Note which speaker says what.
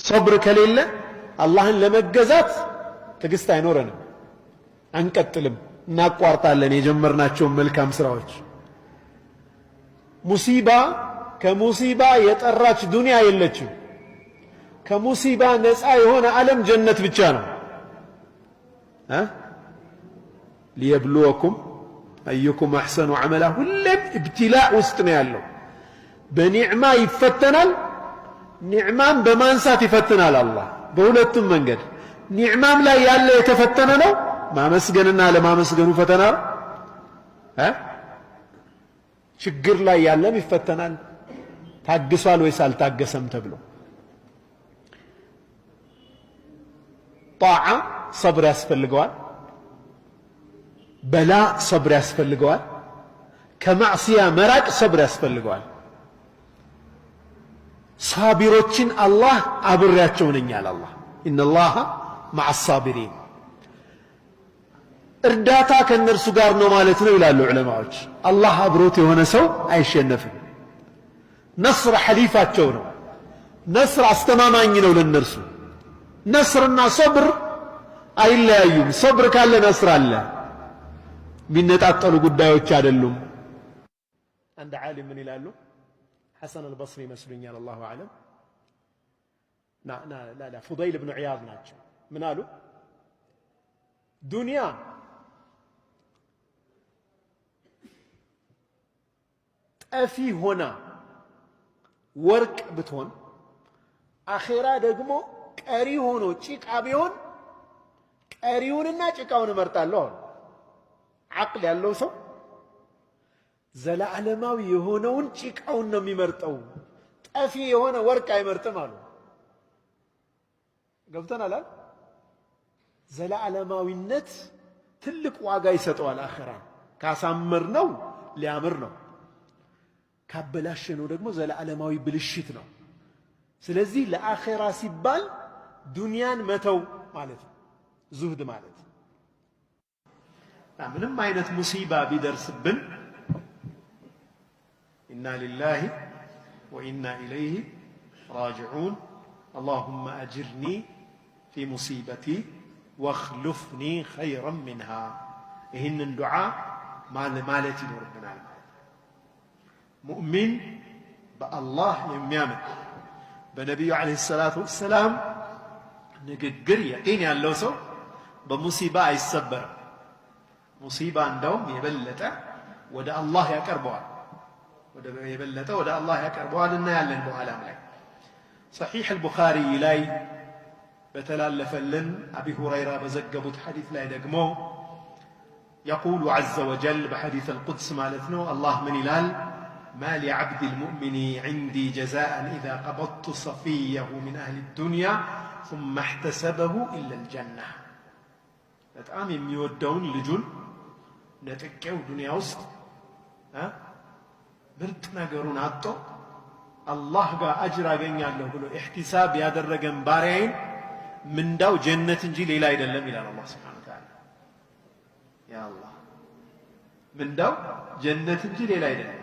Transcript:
Speaker 1: ሶብር ከሌለ አላህን ለመገዛት ትዕግስት አይኖረንም፣ አንቀጥልም፣ እናቋርጣለን የጀመርናቸውን መልካም ስራዎች። ሙሲባ ከሙሲባ የጠራች ዱንያ የለችም። ከሙሲባ ነፃ የሆነ ዓለም ጀነት ብቻ ነው። ሊየብሉወኩም አዩኩም አሕሰኑ ዐመላ። ሁሌም ኢብትላእ ውስጥ ነው ያለው። በኒዕማ ይፈተናል፣ ኒዕማም በማንሳት ይፈትናል አላህ። በሁለቱም መንገድ ኒዕማም ላይ ያለ የተፈተነ ነው፣ ማመስገንና ለማመስገኑ ፈተና ነው። ችግር ላይ ያለም ይፈተናል፣ ታግሷል ወይስ አልታገሰም ተብሎ። ጣዓ ሰብር ያስፈልገዋል፣ በላ ሰብር ያስፈልገዋል፣ ከማዕሲያ መራቅ ሰብር ያስፈልገዋል። ሳቢሮችን አላህ አብሬያቸው ነኝ አለ አላህ። ኢነላሃ መዐ ሳቢሪን። እርዳታ ከእነርሱ ጋር ነው ማለት ነው ይላሉ ዑለማዎች። አላህ አብሮት የሆነ ሰው አይሸነፍም። ነስር ሐሊፋቸው ነው። ነስር አስተማማኝ ነው ለነርሱ። ነስርና ሰብር አይለያዩም። ሰብር ካለ ነስር አለ። የሚነጣጠሉ ጉዳዮች አይደሉም። አንድ ዓሊም ምን ይላሉ? ሐሰን አልበስሪ ይመስሉኛል፣ አላሁ አዕለም። ላ ፉደይል ብኑ ዒያድ ናቸው። ምን አሉ? ዱንያ ጠፊ ሆና ወርቅ ብትሆን፣ አኼራ ደግሞ ቀሪ ሆኖ ጭቃ ቢሆን ቀሪውንና ጭቃውን እመርጣለሁ አሉ። ዓቅል ያለው ሰው ዘላለማዊ የሆነውን ጭቃውን ነው የሚመርጠው፣ ጠፊ የሆነ ወርቅ አይመርጥም አሉ። ገብተናል? ዘላለማዊነት ትልቅ ዋጋ ይሰጠዋል። አኼራ ካሳመር ነው ሊያምር ነው፣ ካበላሸ ነው ደግሞ ዘላለማዊ ብልሽት ነው። ስለዚህ ለአኼራ ሲባል ዱንያን መተው ማለት ነው ዙህድ ማለት። ምንም አይነት ሙሲባ ቢደርስብን ኢና ሊላሂ ወኢና ኢለይሂ ራጅዑን አላሁመ አጅርኒ ፊ ሙሲበቲ ወኽሉፍኒ ኸይረን ሚንሃ። ይህንን ዱዓ ማለት ይኖርብናል። ሙእሚን በአላህ የሚያምን በነቢዩ ዓለይሂ ሰላቱ ወሰላም ንግግር የቂን ያለው ሰው በሙሲባ አይሰበርም። ሙሲባ እንደውም የበለጠ ወደ አላህ ያቀርበዋል፣ የበለጠ ወደ አላህ ያቀርበዋል። እናያለን በኋላም ላይ ሰሒሕ አልቡኻሪ ላይ በተላለፈልን አቢ ሁረይራ በዘገቡት ሐዲስ ላይ ደግሞ የቁሉ ዐዘ ወጀል በሐዲስ አልቁድስ ማለት ነው። አላህ ምን ይላል? ማ ሊዐብድ ልሙእሚኒ ዒንዲ ጀዛአን ኢዛ ቀበድቱ ሰፊየሁ ሚን አህሊ ዱንያ ሱመ እሕተሰበሁ ኢላ ልጀና። በጣም የሚወደውን ልጁን ነጥቄው ዱንያ ውስጥ ምርጥ ነገሩን አጥቶ አላህ ጋር አጅር አገኛለሁ ብሎ ኢሕቲሳብ ያደረገን ባሪያዬን ምንዳው ጀነት እንጂ ሌላ አይደለም ይላል አላህ ሱብሓነሁ ወተዓላ። ያ አላህ ምንዳው ጀነት እንጂ ሌላ አይደለም።